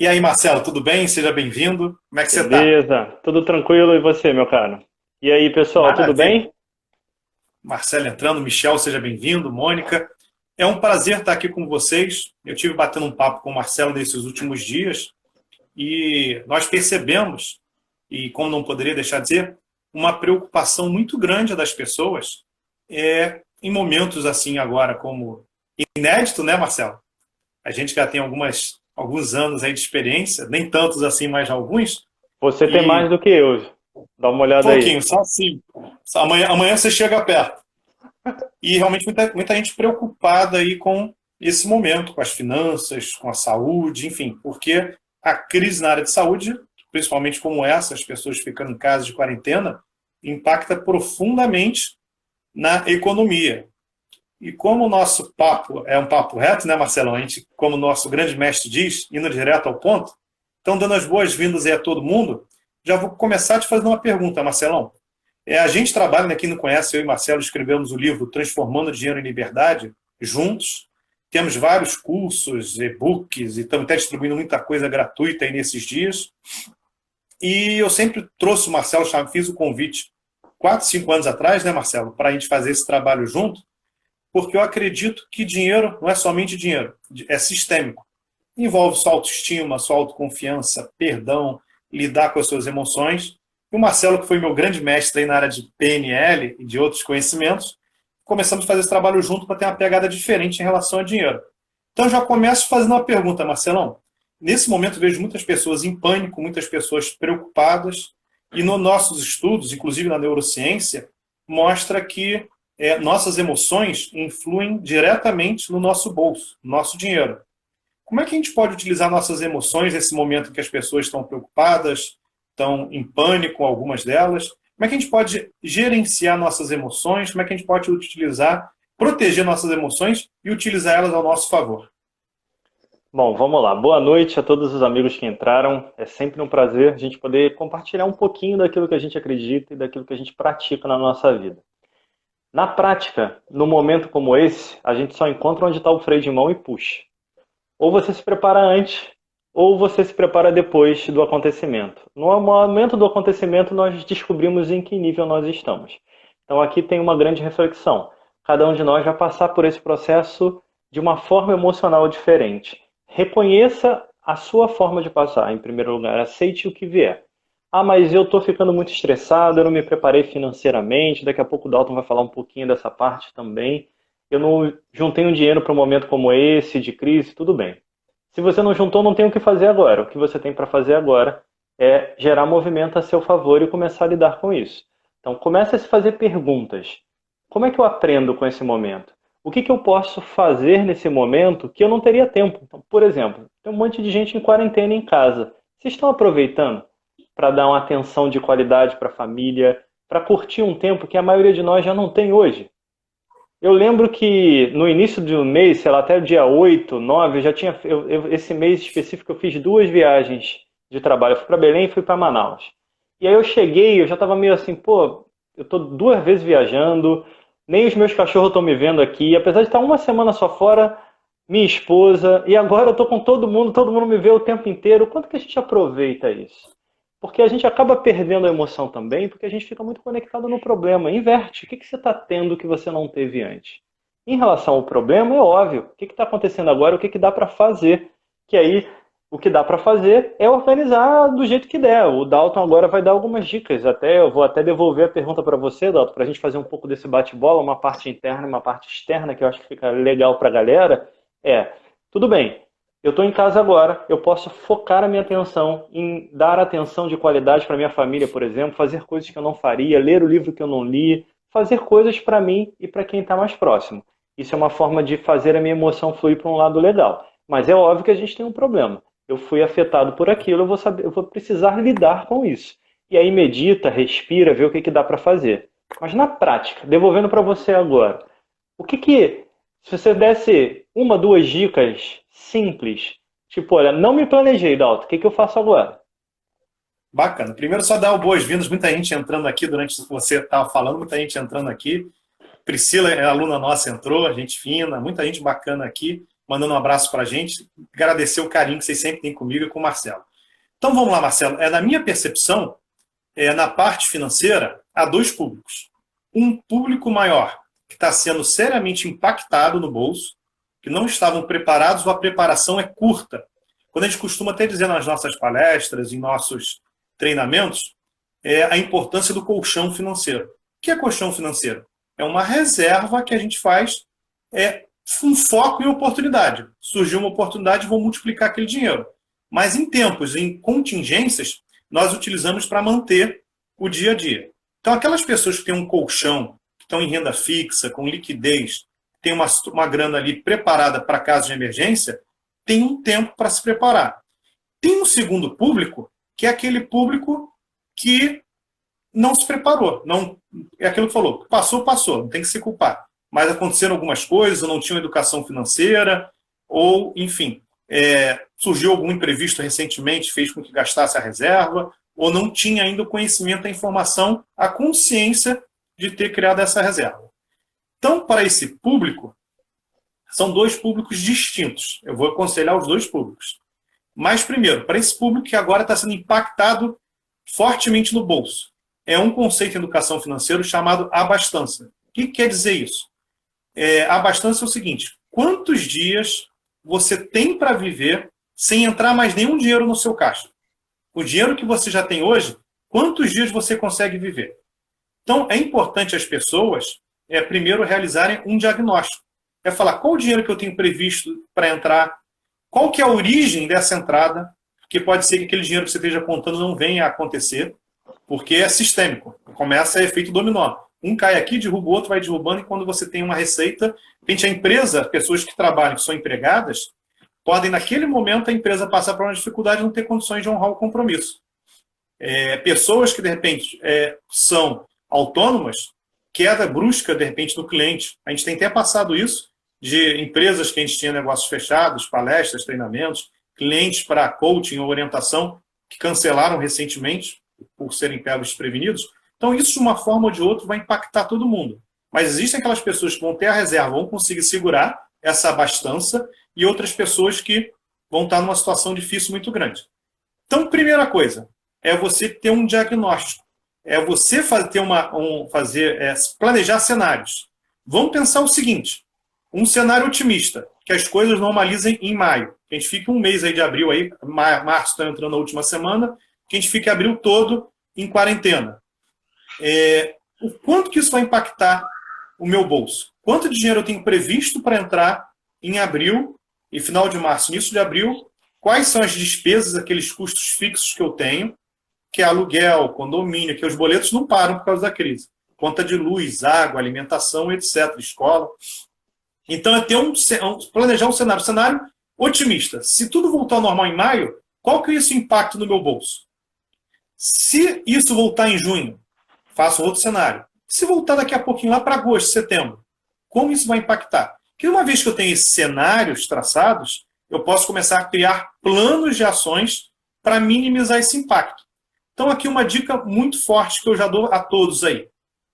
E aí, Marcelo, tudo bem? Seja bem-vindo. Como é que você está? Beleza, tudo tranquilo e você, meu caro? E aí, pessoal, tudo Maravilha. bem? Marcelo entrando, Michel, seja bem-vindo, Mônica. É um prazer estar aqui com vocês. Eu tive batendo um papo com o Marcelo nesses últimos dias e nós percebemos, e como não poderia deixar de ser, uma preocupação muito grande das pessoas em momentos assim agora como inédito, né, Marcelo? A gente já tem alguns anos aí de experiência, nem tantos assim, mas alguns, Você tem mais e do que eu. Dá uma olhada aí. pouquinho, só assim. Amanhã você chega perto. E realmente muita gente preocupada aí com esse momento, com as finanças, com a saúde, enfim, porque a crise na área de saúde, principalmente como essa, as pessoas ficando em casa de quarentena, impacta profundamente na economia. E como o nosso papo é um papo reto, né, Marcelo? A gente, como o nosso grande mestre diz, indo direto ao ponto, então dando as boas-vindas aí a todo mundo, já vou começar te fazendo uma pergunta, Marcelão. A gente trabalha, né, quem não conhece, eu e Marcelo escrevemos o livro Transformando Dinheiro em Liberdade, juntos. Temos vários cursos, e-books, e estamos até distribuindo muita coisa gratuita aí nesses dias. E eu sempre trouxe o Marcelo, fiz o convite 4, 5 anos atrás, né, Marcelo, para a gente fazer esse trabalho junto, porque eu acredito que dinheiro não é somente dinheiro, é sistêmico. Envolve sua autoestima, sua autoconfiança, perdão, lidar com as suas emoções. E o Marcelo, que foi meu grande mestre aí na área de PNL e de outros conhecimentos, começamos a fazer esse trabalho junto para ter uma pegada diferente em relação a dinheiro. Então, já começo fazendo uma pergunta, Marcelão. Nesse momento, vejo muitas pessoas em pânico, muitas pessoas preocupadas, e nos nossos estudos, inclusive na neurociência, mostra que nossas emoções influem diretamente no nosso bolso, no nosso dinheiro. Como é que a gente pode utilizar nossas emoções nesse momento em que as pessoas estão preocupadas, estão em pânico, algumas delas? Como é que a gente pode gerenciar nossas emoções? Como é que a gente pode utilizar, proteger nossas emoções e utilizar elas ao nosso favor? Bom, vamos lá. Boa noite a todos os amigos que entraram. É sempre um prazer a gente poder compartilhar um pouquinho daquilo que a gente acredita e daquilo que a gente pratica na nossa vida. Na prática, num momento como esse, a gente só encontra onde está o freio de mão e puxa. Ou você se prepara antes, ou você se prepara depois do acontecimento. No momento do acontecimento, nós descobrimos em que nível nós estamos. Então aqui tem uma grande reflexão. Cada um de nós vai passar por esse processo de uma forma emocional diferente. Reconheça a sua forma de passar, em primeiro lugar. Aceite o que vier. Ah, mas eu estou ficando muito estressado, eu não me preparei financeiramente. Daqui a pouco o Dalton vai falar um pouquinho dessa parte também. Eu não juntei um dinheiro para um momento como esse, de crise, tudo bem. Se você não juntou, não tem o que fazer agora. O que você tem para fazer agora é gerar movimento a seu favor e começar a lidar com isso. Então, comece a se fazer perguntas. Como é que eu aprendo com esse momento? O que eu posso fazer nesse momento que eu não teria tempo? Então, por exemplo, tem um monte de gente em quarentena em casa. Vocês estão aproveitando para dar uma atenção de qualidade para a família, para curtir um tempo que a maioria de nós já não tem hoje? Eu lembro que no início do mês, sei lá, até o dia 8, 9, eu já tinha. Esse mês específico eu fiz duas viagens de trabalho. Eu fui para Belém e fui para Manaus. E aí eu cheguei, eu já estava meio assim, pô, eu tô duas vezes viajando, nem os meus cachorros estão me vendo aqui. Apesar de estar uma semana só fora, minha esposa, e agora eu tô com todo mundo me vê o tempo inteiro. Quanto que a gente aproveita isso? Porque a gente acaba perdendo a emoção também, porque a gente fica muito conectado no problema. Inverte. O que você está tendo que você não teve antes? Em relação ao problema, é óbvio. O que está acontecendo agora? O que dá para fazer? Que aí, o que dá para fazer é organizar do jeito que der. O Dalton agora vai dar algumas dicas. Eu vou até devolver a pergunta para você, Dalton, para a gente fazer um pouco desse bate-bola, uma parte interna e uma parte externa, que eu acho que fica legal para a galera. Tudo bem, eu estou em casa agora, eu posso focar a minha atenção em dar atenção de qualidade para minha família, por exemplo, fazer coisas que eu não faria, ler o livro que eu não li, fazer coisas para mim e para quem está mais próximo. Isso é uma forma de fazer a minha emoção fluir para um lado legal. Mas é óbvio que a gente tem um problema. Eu fui afetado por aquilo, eu vou precisar lidar com isso. E aí medita, respira, vê o que dá para fazer. Mas na prática, devolvendo para você agora, se você desse uma, duas dicas simples, tipo, olha, não me planejei, Dalton, o que eu faço agora? Bacana. Primeiro, só dar boas-vindas. Muita gente entrando aqui durante que você estava falando, muita gente entrando aqui. Priscila, é aluna nossa, entrou, gente fina, muita gente bacana aqui. mandando um abraço para a gente, agradecer o carinho que vocês sempre têm comigo e com o Marcelo. Então vamos lá, Marcelo. Na minha percepção, na parte financeira, há dois públicos. Um público maior, que está sendo seriamente impactado no bolso, que não estavam preparados ou a preparação é curta. Quando a gente costuma até dizer nas nossas palestras, em nossos treinamentos, a importância do colchão financeiro. O que é colchão financeiro? É uma reserva que a gente faz, um foco em oportunidade. Surgiu uma oportunidade, vou multiplicar aquele dinheiro. Mas em tempos, em contingências, nós utilizamos para manter o dia a dia. Então, aquelas pessoas que têm um colchão, que estão em renda fixa, com liquidez, tem uma grana ali preparada para casos de emergência, tem um tempo para se preparar. Tem um segundo público, que é aquele público que não se preparou. Não, é aquilo que falou, passou, não tem que se culpar. Mas aconteceram algumas coisas, ou não tinham educação financeira, ou, enfim, surgiu algum imprevisto recentemente, fez com que gastasse a reserva, ou não tinha ainda o conhecimento, a informação, a consciência de ter criado essa reserva. Então, para esse público, são dois públicos distintos. Eu vou aconselhar os dois públicos. Mas, primeiro, para esse público que agora está sendo impactado fortemente no bolso, é um conceito em educação financeira chamado abastança. O que quer dizer isso? A abastança é o seguinte: quantos dias você tem para viver sem entrar mais nenhum dinheiro no seu caixa? O dinheiro que você já tem hoje, quantos dias você consegue viver? Então, é importante as pessoas, primeiro, realizarem um diagnóstico. É falar qual o dinheiro que eu tenho previsto para entrar, qual que é a origem dessa entrada, porque pode ser que aquele dinheiro que você esteja contando não venha a acontecer, porque é sistêmico. Começa efeito dominó. Um cai aqui, derruba o outro, vai derrubando, e quando você tem uma receita, a empresa, pessoas que trabalham, que são empregadas, podem, naquele momento, a empresa passar por uma dificuldade de não ter condições de honrar o compromisso. Pessoas que, de repente, são autônomas, queda brusca, de repente, do cliente. A gente tem até passado isso de empresas que a gente tinha negócios fechados, palestras, treinamentos, clientes para coaching ou orientação que cancelaram recentemente por serem pegos desprevenidos. Então, isso, de uma forma ou de outra, vai impactar todo mundo. Mas existem aquelas pessoas que vão ter a reserva, vão conseguir segurar essa abastança, e outras pessoas que vão estar numa situação difícil muito grande. Então, primeira coisa, é você ter um diagnóstico. É você planejar cenários. Vamos pensar o seguinte: um cenário otimista, que as coisas normalizem em maio. Que a gente fique um mês aí de abril, março está entrando na última semana, que a gente fique abril todo em quarentena. O quanto que isso vai impactar o meu bolso? Quanto de dinheiro eu tenho previsto para entrar em abril e final de março, início de abril? Quais são as despesas, aqueles custos fixos que eu tenho, que é aluguel, condomínio, que os boletos não param por causa da crise. Conta de luz, água, alimentação, etc., escola. Então, planejar um cenário otimista. Se tudo voltar ao normal em maio, qual que é esse impacto no meu bolso? Se isso voltar em junho, faço outro cenário. Se voltar daqui a pouquinho lá para agosto, setembro, como isso vai impactar? Porque uma vez que eu tenho esses cenários traçados, eu posso começar a criar planos de ações para minimizar esse impacto. Então, aqui uma dica muito forte que eu já dou a todos aí,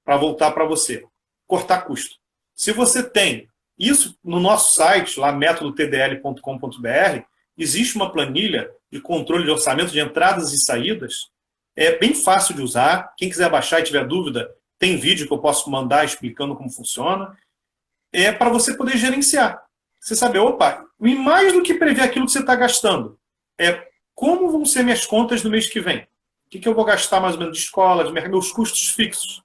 para voltar para você: cortar custo. Se você tem isso no nosso site, lá métodotdl.com.br, existe uma planilha de controle de orçamento de entradas e saídas. É bem fácil de usar. Quem quiser baixar e tiver dúvida, tem vídeo que eu posso mandar explicando como funciona. É para você poder gerenciar. Você saber, e mais do que prever aquilo que você está gastando, como vão ser minhas contas no mês que vem? O que eu vou gastar mais ou menos de escola, de meus custos fixos?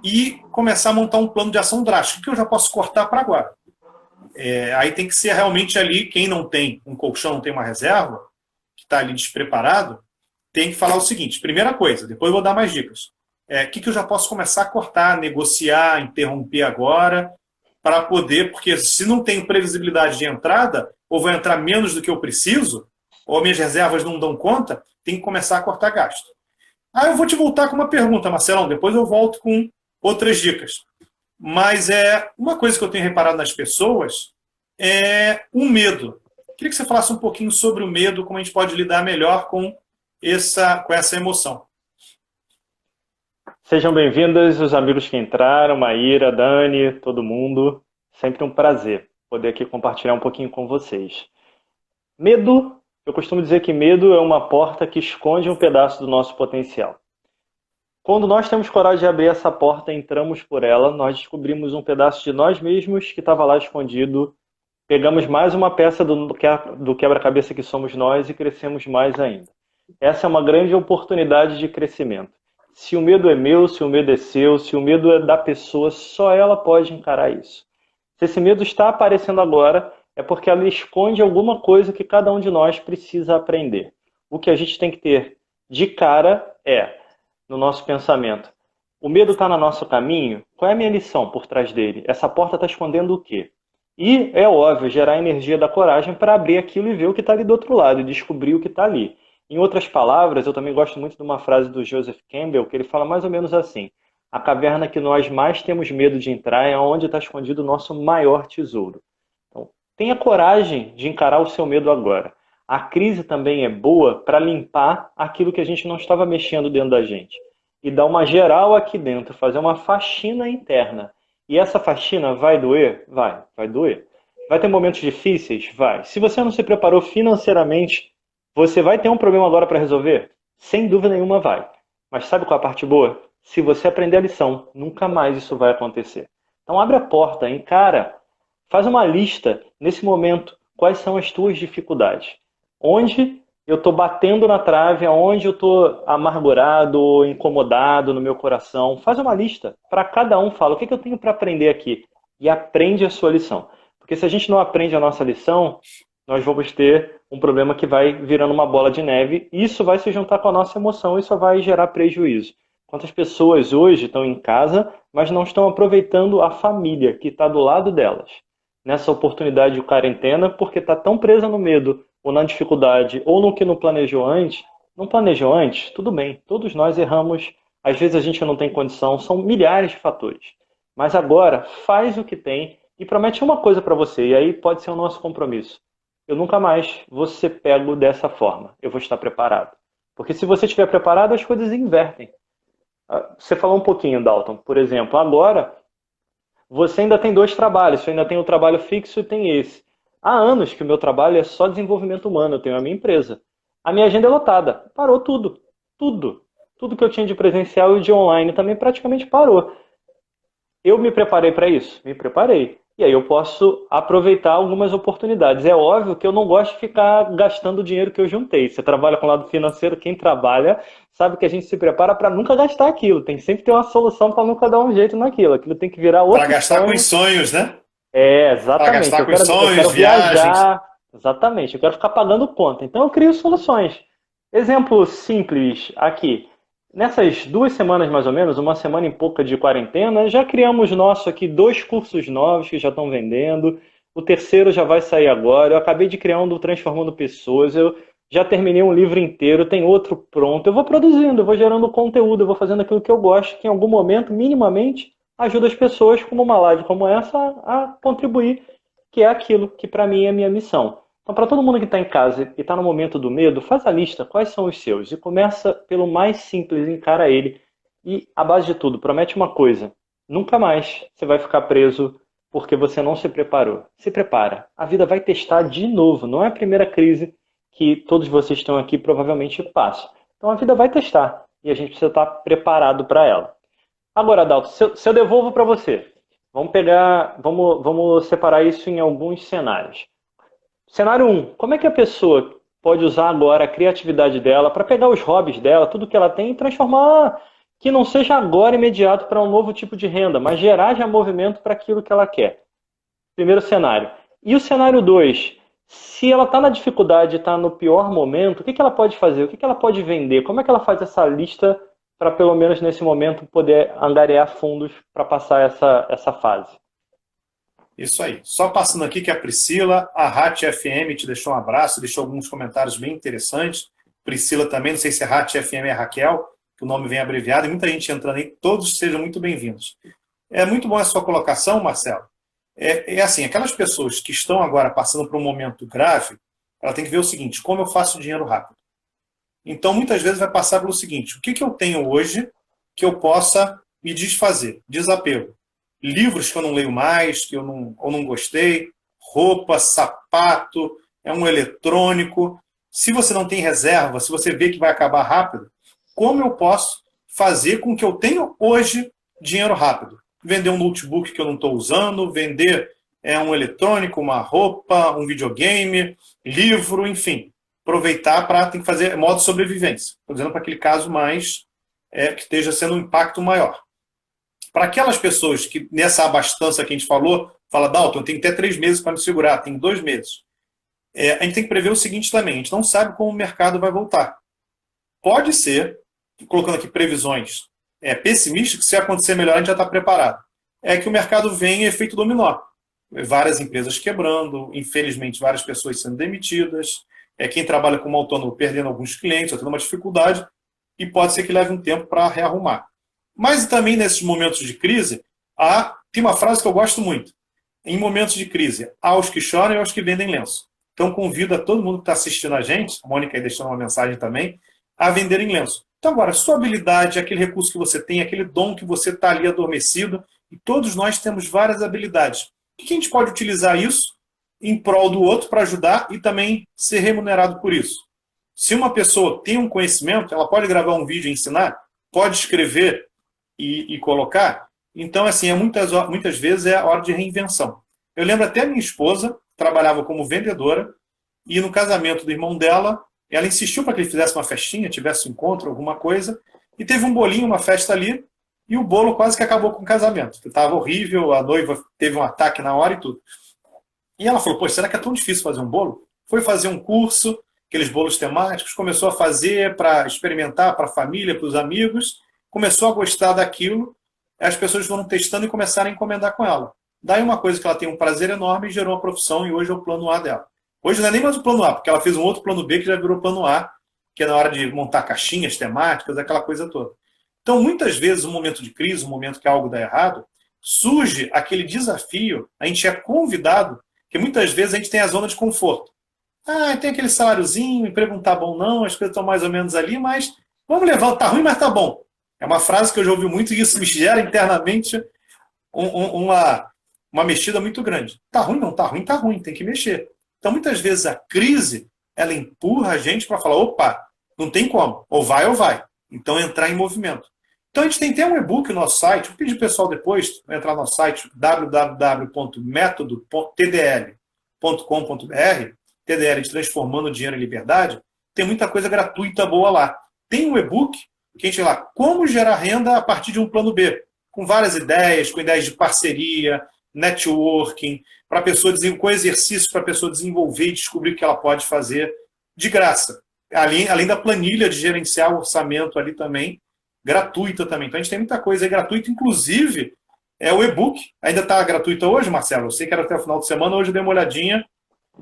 E começar a montar um plano de ação drástico. O que eu já posso cortar para agora? Aí tem que ser realmente ali, quem não tem um colchão, não tem uma reserva, que está ali despreparado, tem que falar o seguinte: primeira coisa, depois eu vou dar mais dicas. O que eu já posso começar a cortar, negociar, interromper agora, para poder, porque se não tenho previsibilidade de entrada, ou vou entrar menos do que eu preciso, ou minhas reservas não dão conta, tem que começar a cortar gasto. Eu vou te voltar com uma pergunta, Marcelão, depois eu volto com outras dicas. Mas uma coisa que eu tenho reparado nas pessoas é o medo. Queria que você falasse um pouquinho sobre o medo, como a gente pode lidar melhor com essa emoção. Sejam bem-vindos os amigos que entraram, Maíra, Dani, todo mundo. Sempre um prazer. poder aqui compartilhar um pouquinho com vocês. Medo, eu costumo dizer que medo é uma porta que esconde um pedaço do nosso potencial. Quando nós temos coragem de abrir essa porta e entramos por ela, nós descobrimos um pedaço de nós mesmos que estava lá escondido, pegamos mais uma peça do quebra-cabeça que somos nós e crescemos mais ainda. Essa é uma grande oportunidade de crescimento. Se o medo é meu, se o medo é seu, se o medo é da pessoa, só ela pode encarar isso. Se esse medo está aparecendo agora, é porque ela esconde alguma coisa que cada um de nós precisa aprender. O que a gente tem que ter de cara é, no nosso pensamento, o medo está no nosso caminho? Qual é a minha lição por trás dele? Essa porta está escondendo o quê? E, é óbvio, gerar a energia da coragem para abrir aquilo e ver o que está ali do outro lado e descobrir o que está ali. Em outras palavras, eu também gosto muito de uma frase do Joseph Campbell, que ele fala mais ou menos assim: a caverna que nós mais temos medo de entrar é onde está escondido o nosso maior tesouro. Então, tenha coragem de encarar o seu medo agora. A crise também é boa para limpar aquilo que a gente não estava mexendo dentro da gente. E dar uma geral aqui dentro, fazer uma faxina interna. E essa faxina vai doer? Vai doer. Vai ter momentos difíceis? Vai. Se você não se preparou financeiramente, você vai ter um problema agora para resolver? Sem dúvida nenhuma vai. Mas sabe qual é a parte boa? Se você aprender a lição, nunca mais isso vai acontecer. Então abre a porta, encara, faz uma lista nesse momento, quais são as tuas dificuldades. Onde eu estou batendo na trave, aonde eu estou amargurado ou incomodado no meu coração. Faz uma lista. Para cada um, fala o que eu tenho para aprender aqui. E aprende a sua lição. Porque se a gente não aprende a nossa lição, nós vamos ter um problema que vai virando uma bola de neve. Isso vai se juntar com a nossa emoção e isso vai gerar prejuízo. Quantas pessoas hoje estão em casa, mas não estão aproveitando a família que está do lado delas. Nessa oportunidade de quarentena, porque está tão presa no medo, ou na dificuldade, ou no que não planejou antes. Não planejou antes? Tudo bem, todos nós erramos, às vezes a gente não tem condição, são milhares de fatores. Mas agora, faz o que tem e promete uma coisa para você, e aí pode ser o nosso compromisso. Eu nunca mais vou ser pego dessa forma, eu vou estar preparado. Porque se você estiver preparado, as coisas invertem. Você falou um pouquinho, Dalton, por exemplo, agora você ainda tem dois trabalhos, você ainda tem o trabalho fixo e tem esse. Há anos que o meu trabalho é só desenvolvimento humano, eu tenho a minha empresa. A minha agenda é lotada, parou tudo, tudo. Tudo que eu tinha de presencial e de online também praticamente parou. Eu me preparei para isso? Me preparei. E aí eu posso aproveitar algumas oportunidades. É óbvio que eu não gosto de ficar gastando o dinheiro que eu juntei. Você trabalha com o lado financeiro, quem trabalha sabe que a gente se prepara para nunca gastar aquilo. Tem que sempre ter uma solução para nunca dar um jeito naquilo. Aquilo tem que virar outro Para gastar sonho. com os sonhos, né? É, Para exatamente. gastar com os Eu sonhos, quero viagens. viajar. Exatamente. Eu quero ficar pagando conta. Então eu crio soluções. Exemplo simples aqui. Nessas 2 semanas mais ou menos, uma semana e pouca de quarentena, já criamos nosso aqui 2 cursos novos que já estão vendendo. O terceiro já vai sair agora. Eu acabei de criar um do Transformando Pessoas. Eu já terminei um livro inteiro, tem outro pronto. Eu vou produzindo, eu vou gerando conteúdo, eu vou fazendo aquilo que eu gosto, que em algum momento, minimamente, ajuda as pessoas, como uma live como essa, a contribuir, que é aquilo que para mim é a minha missão. Então, para todo mundo que está em casa e está no momento do medo, faz a lista, quais são os seus? E começa pelo mais simples, encara ele. E, a base de tudo, promete uma coisa. Nunca mais você vai ficar preso porque você não se preparou. Se prepara. A vida vai testar de novo. Não é a primeira crise que todos vocês estão aqui provavelmente passam. Então, a vida vai testar. E a gente precisa estar preparado para ela. Agora, Adalto, se eu devolvo para você, vamos separar isso em alguns cenários. Cenário 1, como é que a pessoa pode usar agora a criatividade dela para pegar os hobbies dela, tudo que ela tem e transformar, que não seja agora imediato para um novo tipo de renda, mas gerar já movimento para aquilo que ela quer. Primeiro cenário. E o cenário 2, se ela está na dificuldade, está no pior momento, o que ela pode fazer? O que ela pode vender? Como é que ela faz essa lista para, pelo menos nesse momento, poder angariar fundos para passar essa fase? Isso aí. Só passando aqui que a Priscila, a RAT FM te deixou um abraço, deixou alguns comentários bem interessantes. Priscila também, não sei se é RAT FM é Raquel, que o nome vem abreviado, e muita gente entrando aí, todos sejam muito bem-vindos. É muito bom a sua colocação, Marcelo. É assim, aquelas pessoas que estão agora passando por um momento grave, ela tem que ver o seguinte, como eu faço dinheiro rápido? Então, muitas vezes vai passar pelo seguinte, o que eu tenho hoje que eu possa me desfazer? Desapego. Livros que eu não leio mais, que eu não gostei, roupa, sapato, é um eletrônico. Se você não tem reserva, se você vê que vai acabar rápido, como eu posso fazer com que eu tenha hoje dinheiro rápido? Vender um notebook que eu não estou usando, vender um eletrônico, uma roupa, um videogame, livro, enfim. Aproveitar para tem que fazer modo sobrevivência. Estou dizendo para aquele caso mais que esteja sendo um impacto maior. Para aquelas pessoas que, nessa abastança que a gente falou, fala, Dalton, eu tenho até 3 meses para me segurar, tenho 2 meses. A gente tem que prever o seguinte também, a gente não sabe como o mercado vai voltar. Pode ser, colocando aqui previsões pessimistas, que se acontecer melhor a gente já está preparado. É que o mercado vem em efeito dominó. Várias empresas quebrando, infelizmente várias pessoas sendo demitidas, quem trabalha como autônomo perdendo alguns clientes, tendo uma dificuldade, e pode ser que leve um tempo para rearrumar. Mas também nesses momentos de crise, tem uma frase que eu gosto muito. Em momentos de crise, há os que choram e há os que vendem lenço. Então convido a todo mundo que está assistindo a gente, a Mônica aí deixando uma mensagem também, a venderem lenço. Então agora, sua habilidade, aquele recurso que você tem, aquele dom que você está ali adormecido, e todos nós temos várias habilidades. O que a gente pode utilizar isso em prol do outro para ajudar e também ser remunerado por isso? Se uma pessoa tem um conhecimento, ela pode gravar um vídeo e ensinar, pode escrever e colocar. Então, assim, muitas vezes é a hora de reinvenção. Eu lembro até a minha esposa, trabalhava como vendedora, e no casamento do irmão dela, ela insistiu para que ele fizesse uma festinha, tivesse um encontro, alguma coisa, e teve um bolinho, uma festa ali, e o bolo quase que acabou com o casamento. Estava horrível, a noiva teve um ataque na hora e tudo. E ela falou, será que é tão difícil fazer um bolo? Foi fazer um curso, aqueles bolos temáticos, começou a fazer para experimentar para a família, para os amigos, começou a gostar daquilo, as pessoas foram testando e começaram a encomendar com ela. Daí uma coisa que ela tem um prazer enorme e gerou uma profissão, e hoje é o plano A dela. Hoje não é nem mais o plano A, porque ela fez um outro plano B que já virou plano A, que é na hora de montar caixinhas temáticas, aquela coisa toda. Então, muitas vezes, um momento de crise, um momento que algo dá errado, surge aquele desafio, a gente é convidado, que muitas vezes a gente tem a zona de conforto. Tem aquele saláriozinho, o emprego não está bom não, as coisas estão mais ou menos ali, mas vamos levar, está ruim, mas está bom. É uma frase que eu já ouvi muito e isso me gera internamente uma mexida muito grande. Está ruim? Não está ruim, está ruim, tem que mexer. Então, muitas vezes, a crise, ela empurra a gente para falar, opa, não tem como, ou vai ou vai. Então, entrar em movimento. Então, a gente tem até um e-book no nosso site, vou pedir para o pessoal depois entrar no nosso site, www.metodo.tdl.com.br, TDL de Transformando Dinheiro em Liberdade, tem muita coisa gratuita boa lá. Tem um e-book que a gente lá, como gerar renda a partir de um plano B, com várias ideias, com ideias de parceria, networking, para a pessoa com exercícios para a pessoa desenvolver e descobrir o que ela pode fazer de graça. Além da planilha de gerenciar o orçamento ali também, gratuita também. Então a gente tem muita coisa aí gratuita, inclusive o e-book. Ainda está gratuito hoje, Marcelo? Eu sei que era até o final de semana, hoje eu dei uma olhadinha.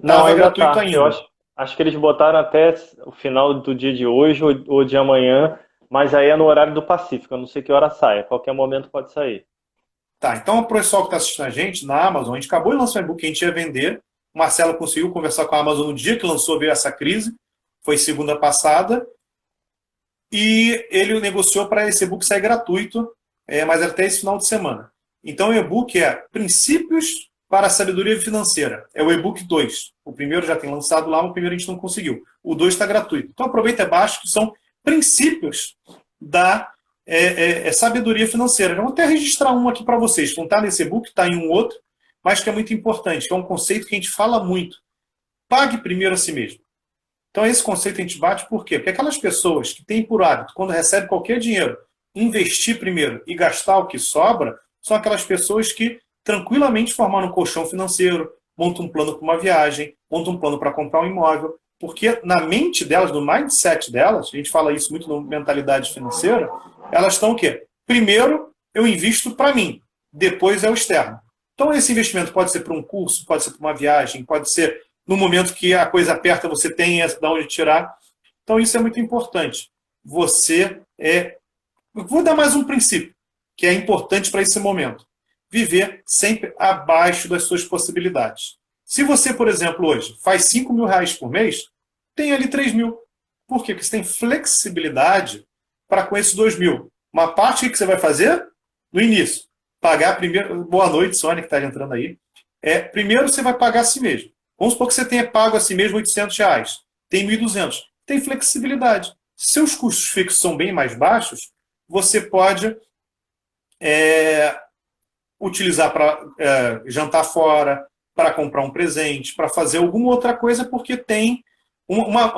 Não, ainda gratuito ainda. Eu acho que eles botaram até o final do dia de hoje ou de amanhã, mas aí é no horário do Pacífico, eu não sei que hora sai, a qualquer momento pode sair. Tá, então o pessoal que está assistindo a gente na Amazon, a gente acabou de lançar um e-book que a gente ia vender, o Marcelo conseguiu conversar com a Amazon no dia que lançou, veio essa crise, foi segunda passada, e ele negociou para esse e-book sair gratuito, mas até esse final de semana. Então o e-book é Princípios para a Sabedoria Financeira. É o e-book 2. O primeiro já tem lançado lá, o primeiro a gente não conseguiu. O 2 está gratuito. Então aproveita abaixo, que são princípios da sabedoria financeira. Eu vou até registrar um aqui para vocês. Não está nesse e-book, está em um outro, mas que é muito importante, que é um conceito que a gente fala muito. Pague primeiro a si mesmo. Então esse conceito a gente bate por quê? Porque aquelas pessoas que têm por hábito, quando recebem qualquer dinheiro, investir primeiro e gastar o que sobra, são aquelas pessoas que tranquilamente formaram um colchão financeiro, montam um plano para uma viagem, montam um plano para comprar um imóvel, porque na mente delas, no mindset delas, a gente fala isso muito na mentalidade financeira, elas estão o quê? Primeiro eu invisto para mim, depois é o externo. Então esse investimento pode ser para um curso, pode ser para uma viagem, pode ser no momento que a coisa aperta, você tem de onde tirar. Então isso é muito importante. Vou dar mais um princípio, que é importante para esse momento. Viver sempre abaixo das suas possibilidades. Se você, por exemplo, hoje faz R$5.000 por mês, tem ali 3.000. Por quê? Porque você tem flexibilidade para com esses 2.000. Uma parte que você vai fazer no início. Pagar primeiro. Boa noite, Sônia, que está entrando aí. Primeiro você vai pagar a si mesmo. Vamos supor que você tenha pago a si mesmo R$ 800, tem 1.200. Tem flexibilidade. Se seus custos fixos são bem mais baixos, você pode utilizar para jantar fora, para comprar um presente, para fazer alguma outra coisa, porque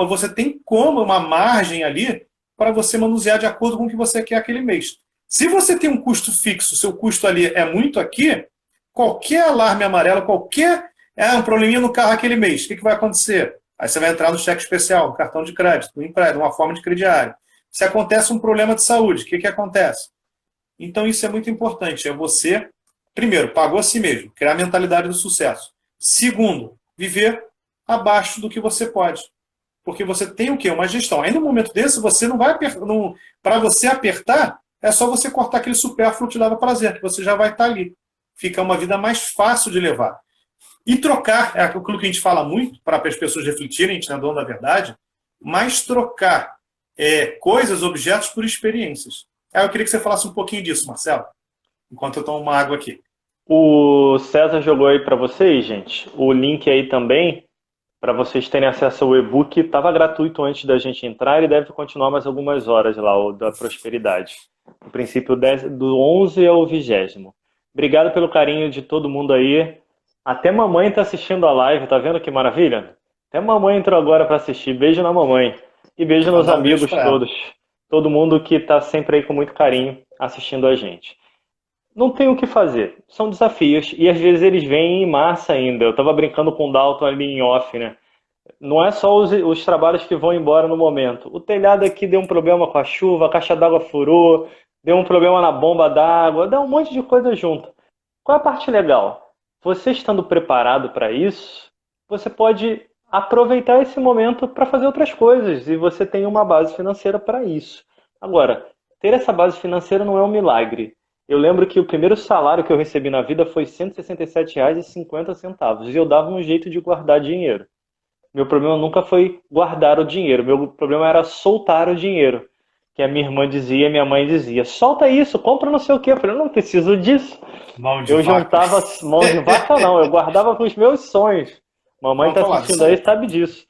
você tem uma margem ali para você manusear de acordo com o que você quer aquele mês. Se você tem um custo fixo, seu custo ali é muito aqui, qualquer alarme amarelo, um probleminha no carro aquele mês, o que vai acontecer? Aí você vai entrar no cheque especial, no cartão de crédito, no empréstimo, uma forma de crediário. Se acontece um problema de saúde, o que acontece? Então isso é muito importante, é você, primeiro, pagou a si mesmo, criar a mentalidade do sucesso. Segundo, viver abaixo do que você pode. Porque você tem o quê? Uma gestão. Aí no momento desse, você não vai apertar. Para você apertar, é só você cortar aquele supérfluo que te dava prazer, que você já vai estar ali. Fica uma vida mais fácil de levar. E trocar, é aquilo que a gente fala muito, para as pessoas refletirem, a gente não é dono da verdade, mas trocar coisas, objetos por experiências. Eu queria que você falasse um pouquinho disso, Marcelo, enquanto eu tomo uma água aqui. O César jogou aí para vocês, gente, o link aí também, para vocês terem acesso ao e-book. Estava gratuito antes da gente entrar e deve continuar mais algumas horas lá, o da prosperidade. No princípio, do 11 ao 20º. Obrigado pelo carinho de todo mundo aí. Até mamãe está assistindo a live, tá vendo que maravilha? Até mamãe entrou agora para assistir. Beijo na mamãe. E beijo nos amigos todos. Todo mundo que está sempre aí com muito carinho assistindo a gente. Não tem o que fazer. São desafios. E às vezes eles vêm em massa ainda. Eu estava brincando com o Dalton ali em off, né? Não é só os trabalhos que vão embora no momento. O telhado aqui deu um problema com a chuva, a caixa d'água furou, deu um problema na bomba d'água, dá um monte de coisa junto. Qual é a parte legal? Você estando preparado para isso, você pode aproveitar esse momento para fazer outras coisas e você tem uma base financeira para isso. Agora, ter essa base financeira não é um milagre. Eu lembro que o primeiro salário que eu recebi na vida foi R$ 167,50 e eu dava um jeito de guardar dinheiro. Meu problema nunca foi guardar o dinheiro, meu problema era soltar o dinheiro. Que a minha irmã dizia, minha mãe dizia, solta isso, compra não sei o quê. Eu falei, eu não preciso disso. Eu juntava mão de vaca não, eu guardava com os meus sonhos. Mamãe está assistindo aí, sabe disso.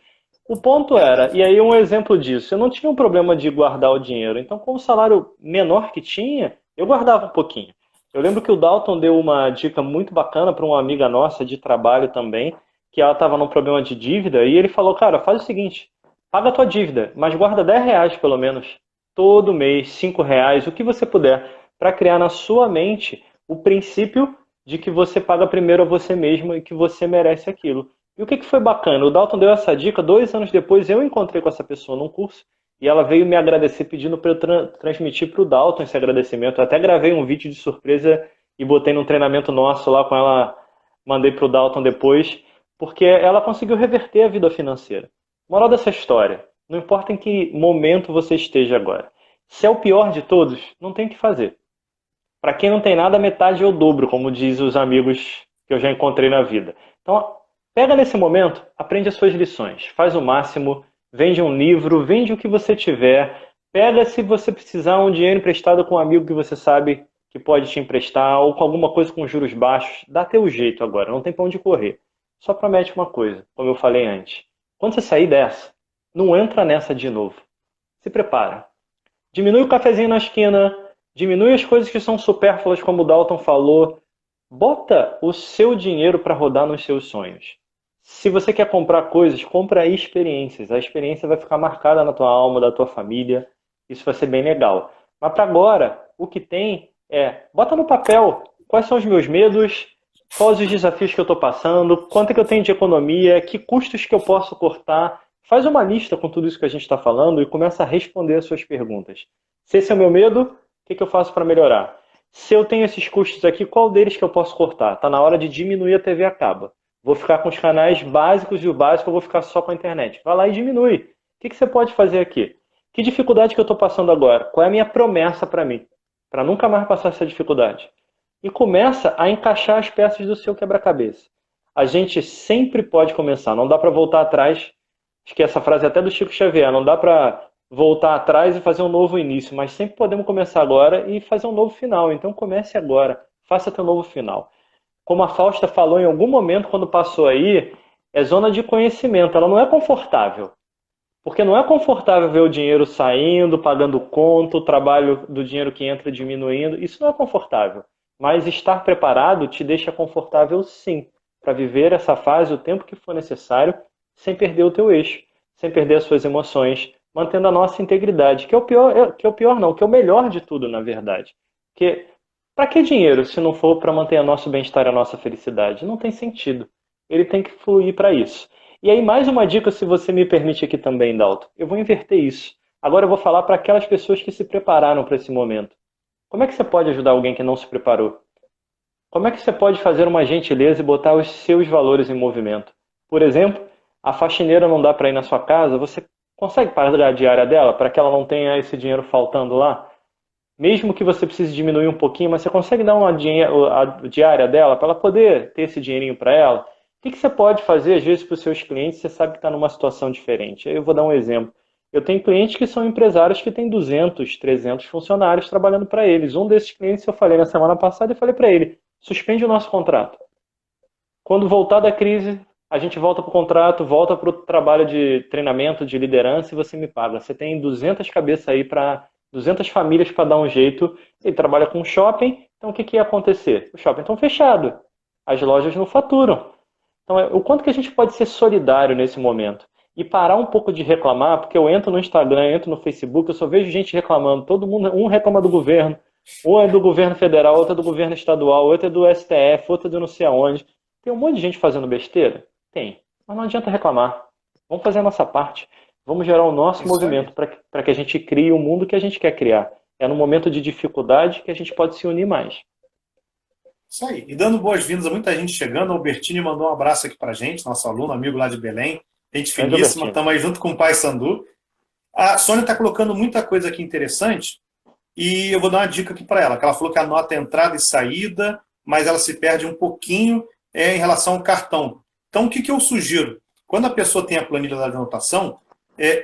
O ponto era, e aí um exemplo disso, eu não tinha um problema de guardar o dinheiro. Então, com o salário menor que tinha, eu guardava um pouquinho. Eu lembro que o Dalton deu uma dica muito bacana para uma amiga nossa de trabalho também, que ela estava num problema de dívida, e ele falou, cara, faz o seguinte, paga a tua dívida, mas guarda R$ 10 pelo menos, todo mês, R$ 5, o que você puder, para criar na sua mente o princípio de que você paga primeiro a você mesmo e que você merece aquilo. E o que foi bacana? O Dalton deu essa dica, 2 anos depois eu encontrei com essa pessoa num curso, e ela veio me agradecer pedindo para eu transmitir para o Dalton esse agradecimento. Eu até gravei um vídeo de surpresa e botei num treinamento nosso lá com ela, mandei para o Dalton depois, porque ela conseguiu reverter a vida financeira. Moral dessa história, não importa em que momento você esteja agora. Se é o pior de todos, não tem o que fazer. Para quem não tem nada, metade é o dobro, como diz os amigos que eu já encontrei na vida. Então, pega nesse momento, aprende as suas lições, faz o máximo, vende um livro, vende o que você tiver, pega se você precisar um dinheiro emprestado com um amigo que você sabe que pode te emprestar, ou com alguma coisa com juros baixos, dá teu jeito agora, não tem pra onde correr. Só promete uma coisa, como eu falei antes. Quando você sair dessa, não entra nessa de novo. Se prepara. Diminui o cafezinho na esquina, diminui as coisas que são supérfluas, como o Dalton falou. Bota o seu dinheiro para rodar nos seus sonhos. Se você quer comprar coisas, compra experiências. A experiência vai ficar marcada na tua alma, da tua família. Isso vai ser bem legal. Mas para agora, o que tem bota no papel quais são os meus medos, quais os desafios que eu estou passando, quanto é que eu tenho de economia, que custos que eu posso cortar. Faz uma lista com tudo isso que a gente está falando e começa a responder as suas perguntas. Se esse é o meu medo, o que eu faço para melhorar? Se eu tenho esses custos aqui, qual deles que eu posso cortar? Está na hora de diminuir a TV a cabo. Vou ficar com os canais básicos e o básico eu vou ficar só com a internet. Vai lá e diminui. O que você pode fazer aqui? Que dificuldade que eu estou passando agora? Qual é a minha promessa para mim? Para nunca mais passar essa dificuldade. E começa a encaixar as peças do seu quebra-cabeça. A gente sempre pode começar, não dá para voltar atrás. Acho que essa frase é até do Chico Xavier, não dá para voltar atrás e fazer um novo início, mas sempre podemos começar agora e fazer um novo final. Então comece agora, faça teu novo final. como a Fausta falou em algum momento quando passou aí, é zona de conhecimento, ela não é confortável. Porque não é confortável ver o dinheiro saindo, pagando conta, o trabalho do dinheiro que entra diminuindo. Isso não é confortável. Mas estar preparado te deixa confortável sim, para viver essa fase o tempo que for necessário, sem perder o teu eixo, sem perder as suas emoções, mantendo a nossa integridade, que é o pior, que é o pior não, que é o melhor de tudo, na verdade. Porque para que dinheiro se não for para manter o nosso bem-estar e a nossa felicidade? Não tem sentido. Ele tem que fluir para isso. E aí, mais uma dica, se você me permite aqui também, Dalton. Eu vou inverter isso. Agora eu vou falar para aquelas pessoas que se prepararam para esse momento. Como é que você pode ajudar alguém que não se preparou? Como é que você pode fazer uma gentileza e botar os seus valores em movimento? Por exemplo, a faxineira não dá para ir na sua casa, você consegue pagar a diária dela para que ela não tenha esse dinheiro faltando lá? Mesmo que você precise diminuir um pouquinho, mas você consegue dar uma a diária dela para ela poder ter esse dinheirinho para ela? O que você pode fazer, às vezes, para os seus clientes? Você sabe que está numa situação diferente. Eu vou dar um exemplo. Eu tenho clientes que são empresários que têm 200, 300 funcionários trabalhando para eles. Um desses clientes eu falei na semana passada e falei para ele, suspende o nosso contrato. Quando voltar da crise, a gente volta para o contrato, volta para o trabalho de treinamento, de liderança e você me paga. Você tem 200 cabeças aí para 200 famílias para dar um jeito. Ele trabalha com shopping, então o que ia acontecer? Os shoppings estão fechados, as lojas não faturam. Então, o quanto que a gente pode ser solidário nesse momento? E parar um pouco de reclamar, porque eu entro no Instagram, entro no Facebook, eu só vejo gente reclamando. Todo mundo, um reclama do governo, um é do governo federal, outro é do governo estadual, outro é do STF, outro é do não sei aonde. Tem um monte de gente fazendo besteira? Tem. Mas não adianta reclamar. Vamos fazer a nossa parte. Vamos gerar o nosso movimento para que a gente crie o mundo que a gente quer criar. É no momento de dificuldade que a gente pode se unir mais. Isso aí. E dando boas-vindas a muita gente chegando. O Albertini mandou um abraço aqui pra gente, nosso aluno, amigo lá de Belém. Gente finíssima, estamos aí junto com o Pai Sandu. A Sônia está colocando muita coisa aqui interessante e eu vou dar uma dica aqui para ela, que ela falou que anota entrada e saída, mas ela se perde um pouquinho em relação ao cartão. Então, o que eu sugiro? Quando a pessoa tem a planilha da anotação,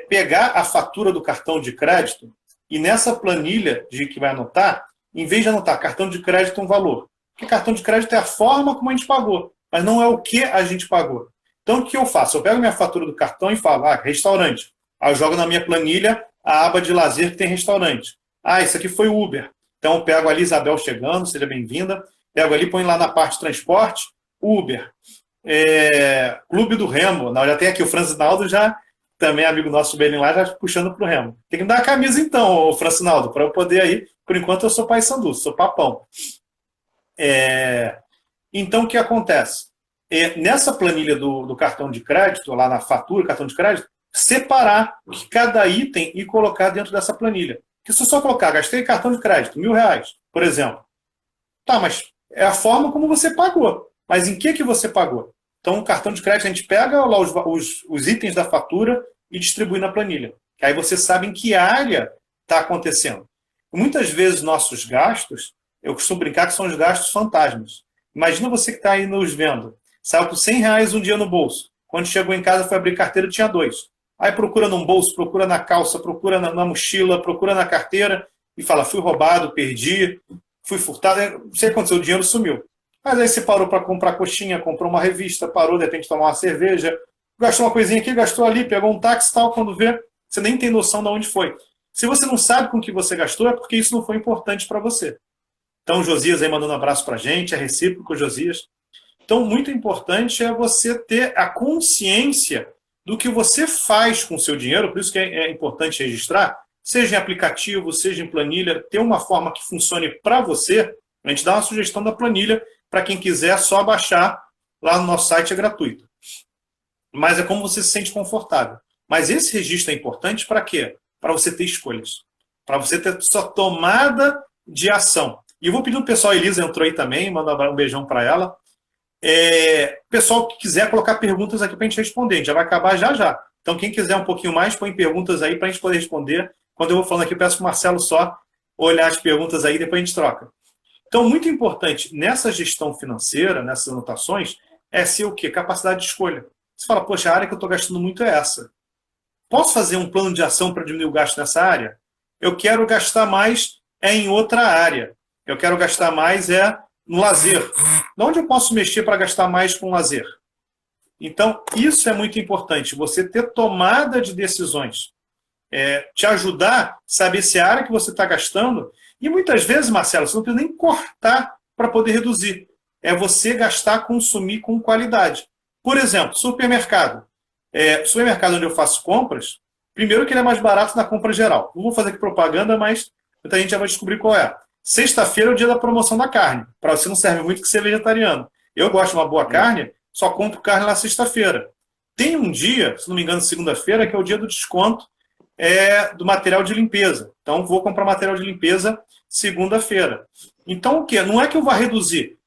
pegar a fatura do cartão de crédito e nessa planilha de que vai anotar, em vez de anotar cartão de crédito um valor, porque cartão de crédito é a forma como a gente pagou, mas não é o que a gente pagou. Então, o que eu faço? Eu pego minha fatura do cartão e falo, restaurante. Aí eu jogo na minha planilha a aba de lazer que tem restaurante. Isso aqui foi Uber. Então, eu pego ali Isabel chegando, seja bem-vinda. Pego ali, põe lá na parte de transporte, Uber. Clube do Remo. Não, já tem aqui o Francinaldo, já também amigo nosso Belém lá, já puxando para o Remo. Tem que me dar a camisa então, o Francinaldo, para eu poder aí. Por enquanto, eu sou Pai Sandu, sou papão. Então, o que acontece? Nessa planilha do cartão de crédito, lá na fatura, cartão de crédito, separar cada item e colocar dentro dessa planilha. Porque se eu só colocar, gastei cartão de crédito, R$1.000, por exemplo. Tá, mas é a forma como você pagou. Mas em que você pagou? Então, o cartão de crédito, a gente pega lá os itens da fatura e distribui na planilha. Que aí você sabe em que área está acontecendo. Muitas vezes, nossos gastos, eu costumo brincar que são os gastos fantasmas. Imagina você que está aí nos vendo. Saiu com R$100 um dia no bolso. Quando chegou em casa, foi abrir carteira, tinha 2. Aí procura num bolso, procura na calça, procura na mochila, procura na carteira e fala, fui roubado, perdi, fui furtado. Não sei o que aconteceu, o dinheiro sumiu. Mas aí você parou para comprar coxinha, comprou uma revista, parou de repente tomar uma cerveja, gastou uma coisinha aqui, gastou ali, pegou um táxi e tal, quando vê, você nem tem noção de onde foi. Se você não sabe com o que você gastou, é porque isso não foi importante para você. Então, o Josias aí mandando um abraço para a gente, é recíproco, Josias. Então, muito importante é você ter a consciência do que você faz com o seu dinheiro, por isso que é importante registrar, seja em aplicativo, seja em planilha, ter uma forma que funcione para você. A gente dá uma sugestão da planilha, para quem quiser, só baixar lá no nosso site, é gratuito. Mas é como você se sente confortável. Mas esse registro é importante para quê? Para você ter escolhas. Para você ter sua tomada de ação. E eu vou pedir o pessoal, a Elisa entrou aí também, mandar um beijão para ela. Pessoal que quiser colocar perguntas aqui para a gente responder, a gente já vai acabar já. Então, quem quiser um pouquinho mais, põe perguntas aí para a gente poder responder. Quando eu vou falando aqui, eu peço para o Marcelo só olhar as perguntas aí, depois a gente troca. Então, muito importante nessa gestão financeira, nessas anotações, é ser o quê? Capacidade de escolha. Você fala, poxa, a área que eu estou gastando muito é essa. Posso fazer um plano de ação para diminuir o gasto nessa área? Eu quero gastar mais em outra área. Eu quero gastar mais no lazer. Onde eu posso mexer para gastar mais com lazer? Então, isso é muito importante, você ter tomada de decisões. Te ajudar a saber se a área que você está gastando, e muitas vezes, Marcelo, você não precisa nem cortar para poder reduzir. É você gastar, consumir com qualidade. Por exemplo, supermercado. Supermercado onde eu faço compras, primeiro que ele é mais barato na compra geral. Não vou fazer aqui propaganda, mas muita gente já vai descobrir qual é. Sexta-feira é o dia da promoção da carne. Para você não serve muito que ser vegetariano. Eu gosto de uma boa carne, só compro carne na sexta-feira. Tem um dia, se não me engano, segunda-feira, que é o dia do desconto do material de limpeza. Então, vou comprar material de limpeza segunda-feira. Então, o quê? Não é que eu vá reduzir.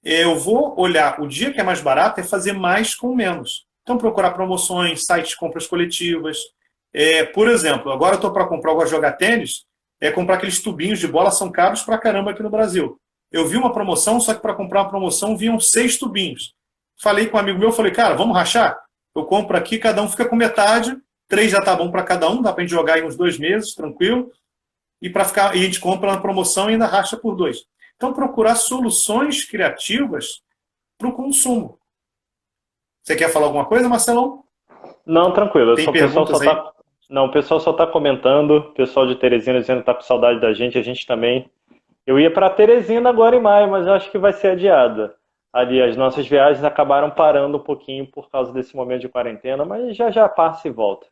Eu vou olhar o dia que é mais barato e fazer mais com menos. Então, procurar promoções, sites de compras coletivas. Por exemplo, agora eu estou para comprar, eu gosto de jogar tênis, comprar aqueles tubinhos de bola, são caros pra caramba aqui no Brasil. Eu vi uma promoção, só que para comprar uma promoção vinham 6 tubinhos. Falei com um amigo meu, falei, cara, vamos rachar? Eu compro aqui, cada um fica com metade, 3 já tá bom para cada um, dá para a gente jogar em uns 2 meses, tranquilo, e a gente compra na promoção e ainda racha por 2. Então, procurar soluções criativas para o consumo. Você quer falar alguma coisa, Marcelão? Não, tranquilo. Tem perguntas aí? Não, o pessoal só está comentando, o pessoal de Teresina dizendo que está com saudade da gente, a gente também. Eu ia para Teresina agora em maio, mas acho que vai ser adiada. Ali, as nossas viagens acabaram parando um pouquinho por causa desse momento de quarentena, mas já passa e volta.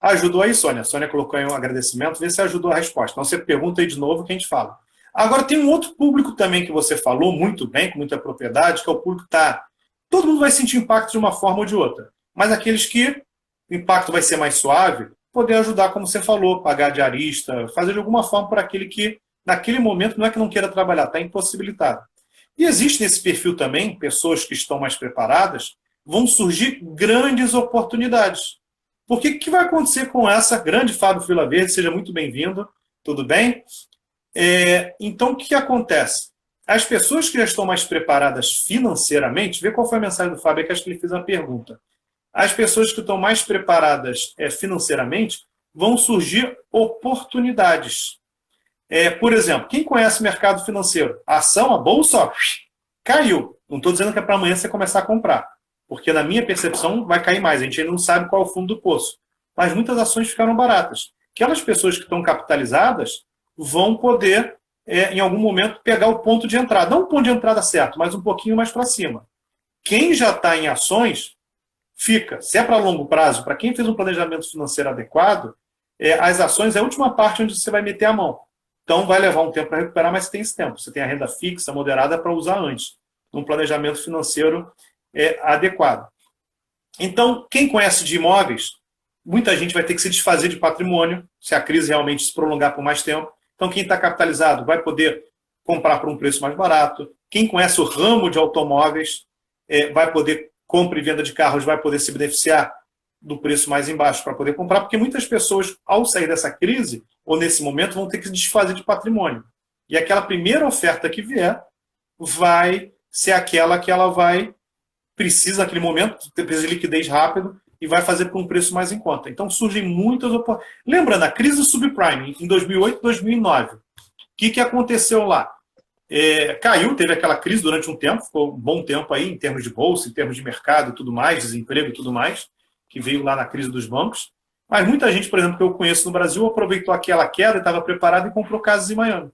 Ajudou aí, Sônia. A Sônia colocou aí um agradecimento, vê se ajudou a resposta. Então você pergunta aí de novo que a gente fala. Agora tem um outro público também que você falou muito bem, com muita propriedade, que é o público que está... Todo mundo vai sentir impacto de uma forma ou de outra. Mas aqueles que o impacto vai ser mais suave, poder ajudar, como você falou, pagar diarista, fazer de alguma forma para aquele que, naquele momento, não é que não queira trabalhar, está impossibilitado. E existe nesse perfil também, pessoas que estão mais preparadas, vão surgir grandes oportunidades. Porque o que vai acontecer com essa grande Fábio Vila Verde? Seja muito bem-vindo, tudo bem? Então, o que acontece? As pessoas que já estão mais preparadas financeiramente, vê qual foi a mensagem do Fábio, que acho que ele fez uma pergunta. As pessoas que estão mais preparadas financeiramente, vão surgir oportunidades. Por exemplo, quem conhece o mercado financeiro? A ação, a bolsa, ó, caiu. Não estou dizendo que é para amanhã você começar a comprar, porque na minha percepção vai cair mais. A gente ainda não sabe qual é o fundo do poço. Mas muitas ações ficaram baratas. Aquelas pessoas que estão capitalizadas vão poder, em algum momento, pegar o ponto de entrada. Não o ponto de entrada certo, mas um pouquinho mais para cima. Quem já está em ações, fica. Se é para longo prazo, para quem fez um planejamento financeiro adequado, as ações é a última parte onde você vai meter a mão. Então, vai levar um tempo para recuperar, mas tem esse tempo. Você tem a renda fixa, moderada, para usar antes, num planejamento financeiro adequado. Então, quem conhece de imóveis, muita gente vai ter que se desfazer de patrimônio, se a crise realmente se prolongar por mais tempo. Então, quem está capitalizado vai poder comprar por um preço mais barato. Quem conhece o ramo de automóveis vai poder, compra e venda de carros, vai poder se beneficiar do preço mais embaixo para poder comprar, porque muitas pessoas, ao sair dessa crise, ou nesse momento, vão ter que se desfazer de patrimônio. E aquela primeira oferta que vier vai ser aquela que ela precisa, naquele momento, precisa de liquidez rápido, e vai fazer por um preço mais em conta. Então, surgem muitas oportunidades. Lembrando, a crise do subprime, em 2008 e 2009, o que aconteceu lá? Caiu, teve aquela crise durante um tempo, ficou um bom tempo aí, em termos de bolsa, em termos de mercado e tudo mais, desemprego e tudo mais, que veio lá na crise dos bancos. Mas muita gente, por exemplo, que eu conheço no Brasil, aproveitou aquela queda e estava preparado e comprou casas em Miami.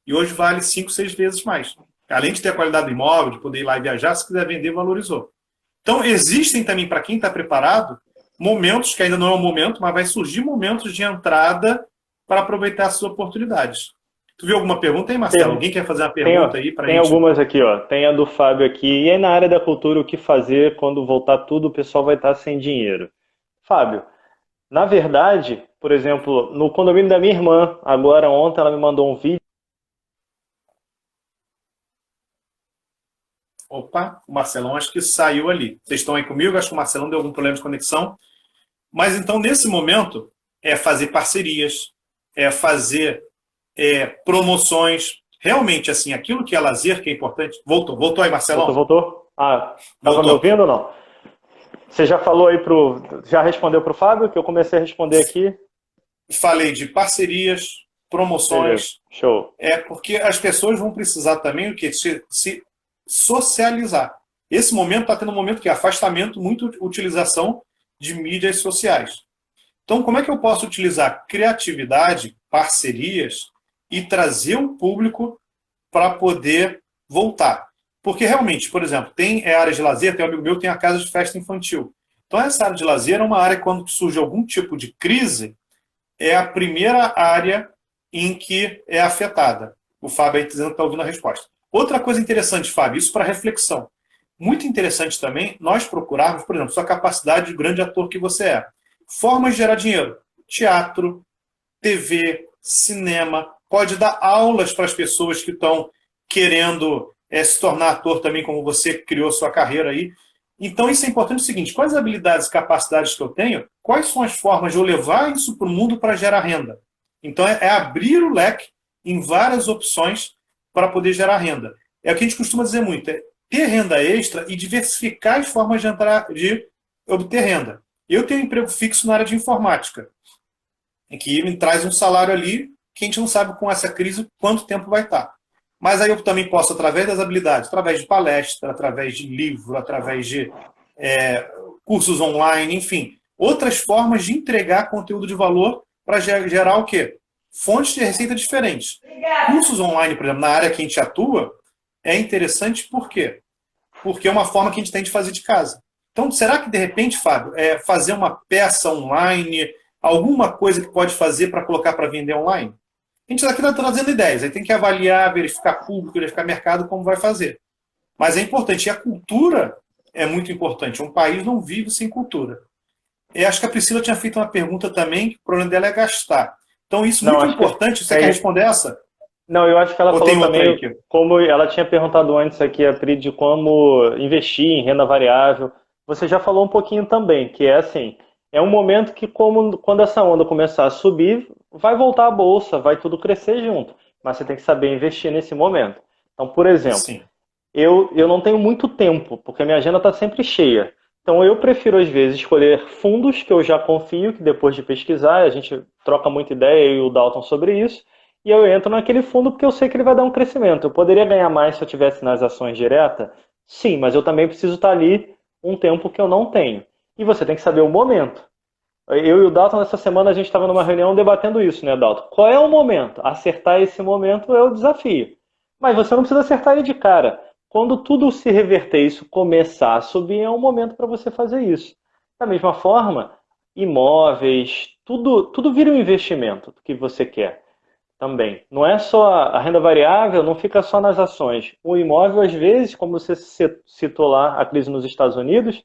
E hoje vale 5, 6 vezes mais. Além de ter a qualidade do imóvel, de poder ir lá e viajar, se quiser vender, valorizou. Então, existem também, para quem está preparado, momentos, que ainda não é o momento, mas vai surgir momentos de entrada para aproveitar as suas oportunidades. Tu viu alguma pergunta aí, Marcelo? Alguém quer fazer uma pergunta aí para a gente? Tem algumas aqui, ó. Tem a do Fábio aqui. E aí, na área da cultura, o que fazer quando voltar tudo, o pessoal vai estar sem dinheiro? Fábio, na verdade, por exemplo, no condomínio da minha irmã, agora ontem ela me mandou um vídeo. Opa, o Marcelão acho que saiu ali. Vocês estão aí comigo? Acho que o Marcelão deu algum problema de conexão. Mas então, nesse momento, fazer parcerias, fazer promoções. Realmente, assim, aquilo que é lazer, que é importante. Voltou aí, Marcelão? Voltou? Estava me ouvindo ou não? Você já falou aí já respondeu para o Fábio, que eu comecei a responder aqui? Falei de parcerias, promoções. Show. Porque as pessoas vão precisar também o quê? Se socializar. Esse momento está tendo um momento que é afastamento, muita utilização de mídias sociais. Então, como é que eu posso utilizar criatividade, parcerias e trazer o público para poder voltar? Porque realmente, por exemplo, tem área de lazer, tem um amigo meu que tem a casa de festa infantil. Então, essa área de lazer é uma área que, quando surge algum tipo de crise, é a primeira área em que é afetada. O Fábio aí dizendo que está ouvindo a resposta. Outra coisa interessante, Fábio, isso para reflexão. Muito interessante também nós procurarmos, por exemplo, sua capacidade de grande ator que você é. Formas de gerar dinheiro. Teatro, TV, cinema. Pode dar aulas para as pessoas que estão querendo se tornar ator também, como você criou sua carreira aí. Então, isso é importante o seguinte, quais habilidades e capacidades que eu tenho, quais são as formas de eu levar isso para o mundo para gerar renda? Então, é abrir o leque em várias opções para poder gerar renda. É o que a gente costuma dizer muito, é ter renda extra e diversificar as formas de obter renda. Eu tenho um emprego fixo na área de informática, em que me traz um salário ali que a gente não sabe com essa crise quanto tempo vai estar. Mas aí eu também posso, através das habilidades, através de palestra, através de livro, através de cursos online, enfim, outras formas de entregar conteúdo de valor para gerar o quê? Fontes de receita diferentes. Cursos online, por exemplo, na área que a gente atua, é interessante por quê? Porque é uma forma que a gente tem de fazer de casa. Então, será que, de repente, Fábio, fazer uma peça online, alguma coisa que pode fazer para colocar para vender online? A gente aqui está trazendo ideias, aí tem que avaliar, verificar público, verificar mercado, como vai fazer. Mas é importante, e a cultura é muito importante. Um país não vive sem cultura. Eu acho que a Priscila tinha feito uma pergunta também, que o problema dela é gastar. Então, isso é muito importante. Você quer responder essa? Não, eu acho que ela falou também, como ela tinha perguntado antes aqui, a Pri, de como investir em renda variável. Você já falou um pouquinho também, que é assim, é um momento que quando essa onda começar a subir, vai voltar a bolsa, vai tudo crescer junto. Mas você tem que saber investir nesse momento. Então, por exemplo, eu não tenho muito tempo, porque a minha agenda está sempre cheia. Então, eu prefiro, às vezes, escolher fundos que eu já confio, que depois de pesquisar, a gente troca muita ideia, eu e o Dalton, sobre isso, e eu entro naquele fundo porque eu sei que ele vai dar um crescimento. Eu poderia ganhar mais se eu estivesse nas ações diretas? Sim, mas eu também preciso estar ali um tempo que eu não tenho. E você tem que saber o momento. Eu e o Dalton, nessa semana, a gente estava numa reunião debatendo isso, né, Dalton? Qual é o momento? Acertar esse momento é o desafio. Mas você não precisa acertar ele de cara. Quando tudo se reverter, isso começar a subir, é um momento para você fazer isso. Da mesma forma, imóveis, tudo vira um investimento que você quer também. Não é só a renda variável, não fica só nas ações. O imóvel, às vezes, como você citou lá, a crise nos Estados Unidos,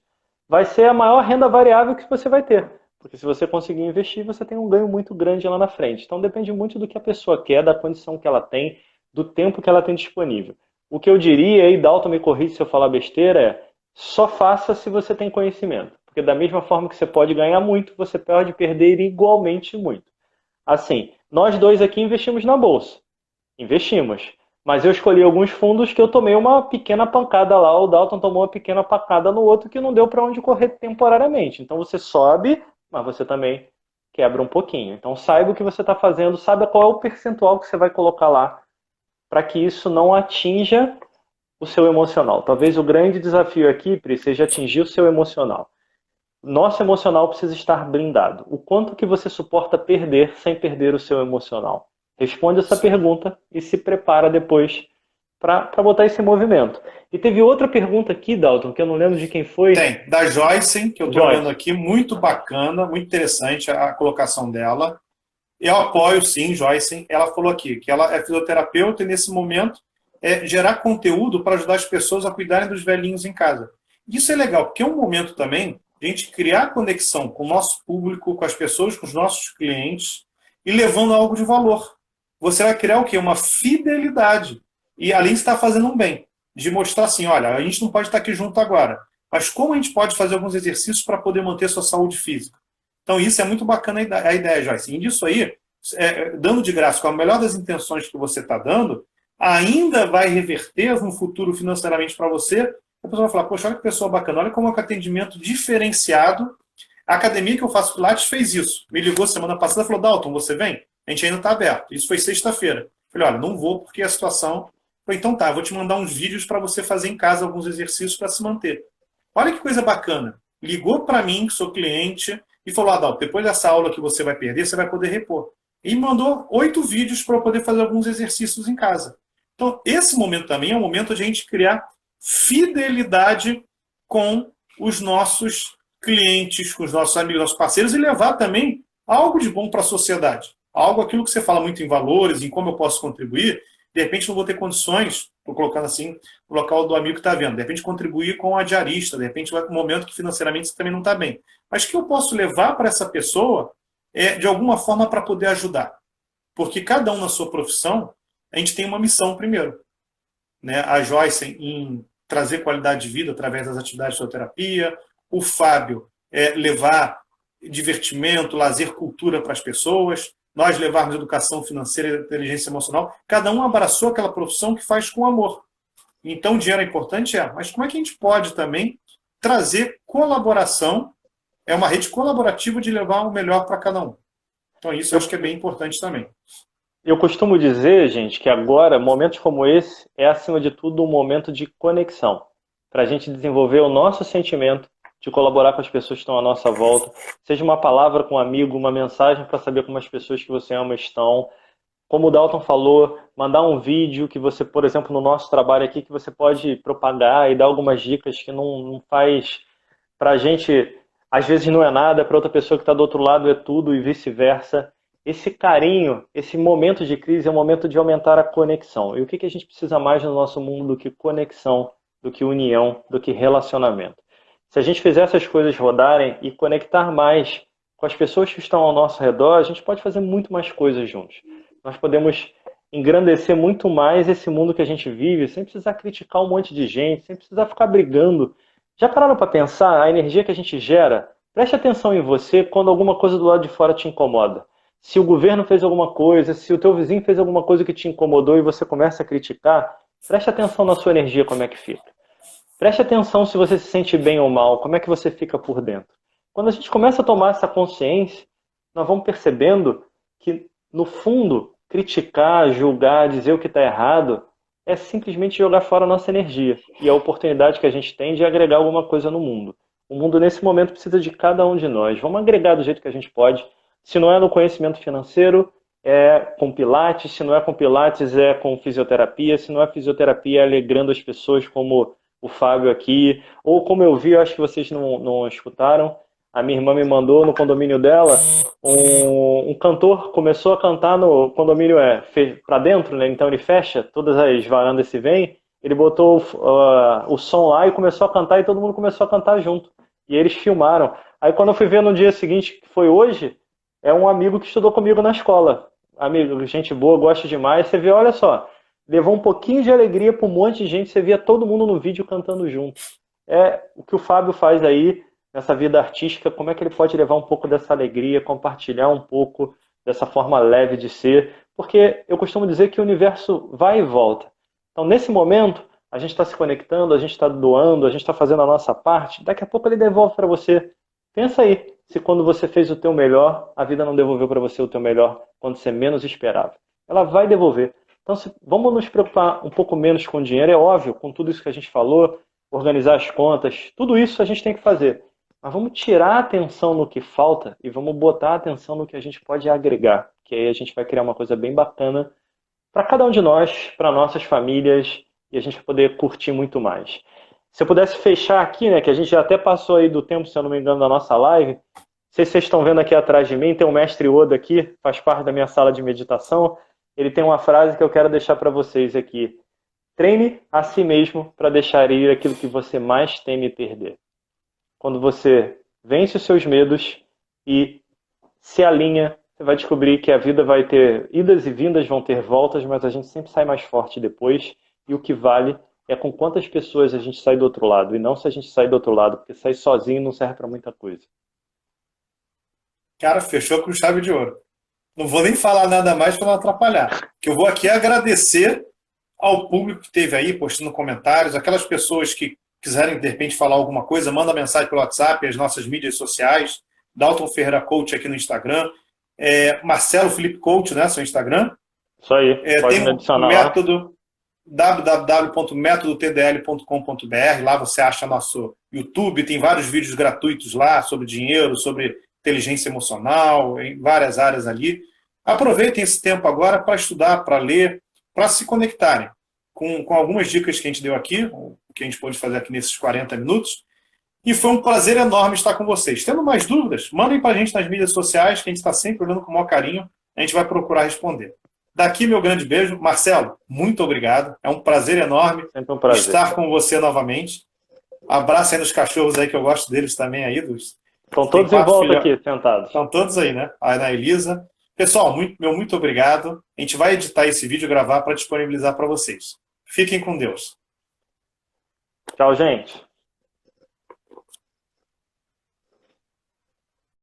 vai ser a maior renda variável que você vai ter. Porque se você conseguir investir, você tem um ganho muito grande lá na frente. Então depende muito do que a pessoa quer, da condição que ela tem, do tempo que ela tem disponível. O que eu diria, e Dalton me corrige se eu falar besteira, é só faça se você tem conhecimento. Porque da mesma forma que você pode ganhar muito, você pode perder igualmente muito. Assim, nós dois aqui investimos na bolsa. Investimos. Mas eu escolhi alguns fundos que eu tomei uma pequena pancada lá, o Dalton tomou uma pequena pancada no outro que não deu para onde correr temporariamente. Então você sobe, mas você também quebra um pouquinho. Então saiba o que você está fazendo, saiba qual é o percentual que você vai colocar lá para que isso não atinja o seu emocional. Talvez o grande desafio aqui, Pri, seja atingir o seu emocional. Nosso emocional precisa estar blindado. O quanto que você suporta perder sem perder o seu emocional? Responde essa pergunta e se prepara depois para botar esse movimento. E teve outra pergunta aqui, Dalton, que eu não lembro de quem foi. Tem, da Joyce, que eu estou vendo aqui, muito bacana, muito interessante a colocação dela. Eu apoio, sim, Joyce. Ela falou aqui que ela é fisioterapeuta e, nesse momento, gerar conteúdo para ajudar as pessoas a cuidarem dos velhinhos em casa. Isso é legal, porque é um momento também de a gente criar conexão com o nosso público, com as pessoas, com os nossos clientes e levando algo de valor. Você vai criar o quê? Uma fidelidade. E além de estar fazendo um bem, de mostrar assim, olha, a gente não pode estar aqui junto agora, mas como a gente pode fazer alguns exercícios para poder manter sua saúde física. Então isso é muito bacana a ideia, Joyce. E disso aí, dando de graça, com a melhor das intenções que você está dando, ainda vai reverter no futuro financeiramente para você. A pessoa vai falar, poxa, olha que pessoa bacana, olha como é um atendimento diferenciado. A academia que eu faço Pilates fez isso. Me ligou semana passada e falou, Dalton, você vem? A gente ainda está aberto. Isso foi sexta-feira. Falei, olha, não vou porque a situação Falei, então tá, eu vou te mandar uns vídeos para você fazer em casa alguns exercícios para se manter. Olha que coisa bacana. Ligou para mim, que sou cliente, e falou, Adalto, depois dessa aula que você vai perder, você vai poder repor. E mandou 8 vídeos para eu poder fazer alguns exercícios em casa. Então, esse momento também é um momento de a gente criar fidelidade com os nossos clientes, com os nossos amigos, nossos parceiros, e levar também algo de bom para a sociedade. Algo, aquilo que você fala muito em valores, em como eu posso contribuir, de repente não vou ter condições, estou colocando assim, no local do amigo que está vendo, de repente contribuir com a diarista, de repente vai para um momento que financeiramente você também não está bem. Mas que eu posso levar para essa pessoa, de alguma forma, para poder ajudar. Porque cada um na sua profissão, a gente tem uma missão primeiro. Né? A Joyce em trazer qualidade de vida através das atividades de fisioterapia, o Fábio levar divertimento, lazer, cultura para as pessoas, nós levarmos educação financeira e inteligência emocional, cada um abraçou aquela profissão que faz com amor. Então, o dinheiro é importante, mas como é que a gente pode também trazer colaboração, uma rede colaborativa de levar o melhor para cada um. Então, isso eu acho que é bem importante também. Eu costumo dizer, gente, que agora, momentos como esse, é acima de tudo um momento de conexão, para a gente desenvolver o nosso sentimento de colaborar com as pessoas que estão à nossa volta, seja uma palavra com um amigo, uma mensagem para saber como as pessoas que você ama estão. Como o Dalton falou, mandar um vídeo que você, por exemplo, no nosso trabalho aqui, que você pode propagar e dar algumas dicas que não faz para a gente, às vezes não é nada, para outra pessoa que está do outro lado é tudo e vice-versa. Esse carinho, esse momento de crise é um momento de aumentar a conexão. E o que a gente precisa mais no nosso mundo do que conexão, do que união, do que relacionamento? Se a gente fizer essas coisas rodarem e conectar mais com as pessoas que estão ao nosso redor, a gente pode fazer muito mais coisas juntos. Nós podemos engrandecer muito mais esse mundo que a gente vive, sem precisar criticar um monte de gente, sem precisar ficar brigando. Já pararam para pensar a energia que a gente gera? Preste atenção em você quando alguma coisa do lado de fora te incomoda. Se o governo fez alguma coisa, se o teu vizinho fez alguma coisa que te incomodou e você começa a criticar, preste atenção na sua energia, como é que fica. Preste atenção se você se sente bem ou mal, como é que você fica por dentro. Quando a gente começa a tomar essa consciência, nós vamos percebendo que, no fundo, criticar, julgar, dizer o que está errado, é simplesmente jogar fora a nossa energia e a oportunidade que a gente tem de agregar alguma coisa no mundo. O mundo, nesse momento, precisa de cada um de nós. Vamos agregar do jeito que a gente pode. Se não é no conhecimento financeiro, é com pilates. Se não é com pilates, é com fisioterapia. Se não é fisioterapia, é alegrando as pessoas, como o Fábio aqui. Ou como eu vi, eu acho que vocês não escutaram, a minha irmã me mandou no condomínio dela, um cantor começou a cantar no condomínio, para dentro, né? Então ele fecha, todas as varandas se vêm, ele botou o som lá e começou a cantar e todo mundo começou a cantar junto. E eles filmaram. Aí quando eu fui ver no dia seguinte, que foi hoje, é um amigo que estudou comigo na escola. Amigo, gente boa, gosto demais. Você vê, olha só, levou um pouquinho de alegria para um monte de gente, você via todo mundo no vídeo cantando junto. É o que o Fábio faz aí, nessa vida artística, como é que ele pode levar um pouco dessa alegria, compartilhar um pouco dessa forma leve de ser, porque eu costumo dizer que o universo vai e volta. Então, nesse momento, a gente está se conectando, a gente está doando, a gente está fazendo a nossa parte, daqui a pouco ele devolve para você. Pensa aí, se quando você fez o teu melhor, a vida não devolveu para você o teu melhor quando você menos esperava. Ela vai devolver. Então, vamos nos preocupar um pouco menos com o dinheiro, é óbvio, com tudo isso que a gente falou, organizar as contas, tudo isso a gente tem que fazer. Mas vamos tirar a atenção no que falta e vamos botar a atenção no que a gente pode agregar, que aí a gente vai criar uma coisa bem bacana para cada um de nós, para nossas famílias, e a gente vai poder curtir muito mais. Se eu pudesse fechar aqui, né, que a gente já até passou aí do tempo, se eu não me engano, da nossa live, não sei se vocês estão vendo aqui atrás de mim, tem o mestre Oda aqui, faz parte da minha sala de meditação, ele tem uma frase que eu quero deixar para vocês aqui. Treine a si mesmo para deixar ir aquilo que você mais teme perder. Quando você vence os seus medos e se alinha, você vai descobrir que a vida vai ter idas e vindas, vão ter voltas, mas a gente sempre sai mais forte depois. E o que vale é com quantas pessoas a gente sai do outro lado, e não se a gente sai do outro lado, porque sair sozinho não serve para muita coisa. Cara, fechou com chave de ouro. Não vou nem falar nada mais para não atrapalhar. Que eu vou aqui agradecer ao público que esteve aí postando comentários, aquelas pessoas que quiserem, de repente, falar alguma coisa, manda mensagem pelo WhatsApp, as nossas mídias sociais, Dalton Ferreira Coach aqui no Instagram, Marcelo Felipe Coach, né, seu Instagram. Isso aí, pode Tem me o adicionar método, www.metodotdl.com.br. Lá você acha nosso YouTube, tem vários vídeos gratuitos lá sobre dinheiro, sobre inteligência emocional, em várias áreas ali. Aproveitem esse tempo agora para estudar, para ler, para se conectarem com algumas dicas que a gente deu aqui, o que a gente pôde fazer aqui nesses 40 minutos. E foi um prazer enorme estar com vocês. Tendo mais dúvidas, mandem para a gente nas mídias sociais, que a gente está sempre olhando com o maior carinho. A gente vai procurar responder. Daqui, meu grande beijo. Marcelo, muito obrigado. É um prazer enorme estar com você novamente. Abraço aí nos cachorros aí, que eu gosto deles também aí. Estão todos em volta aqui, sentados. Estão todos aí, né? A Ana Elisa. Pessoal, muito obrigado. A gente vai editar esse vídeo e gravar para disponibilizar para vocês. Fiquem com Deus. Tchau, gente.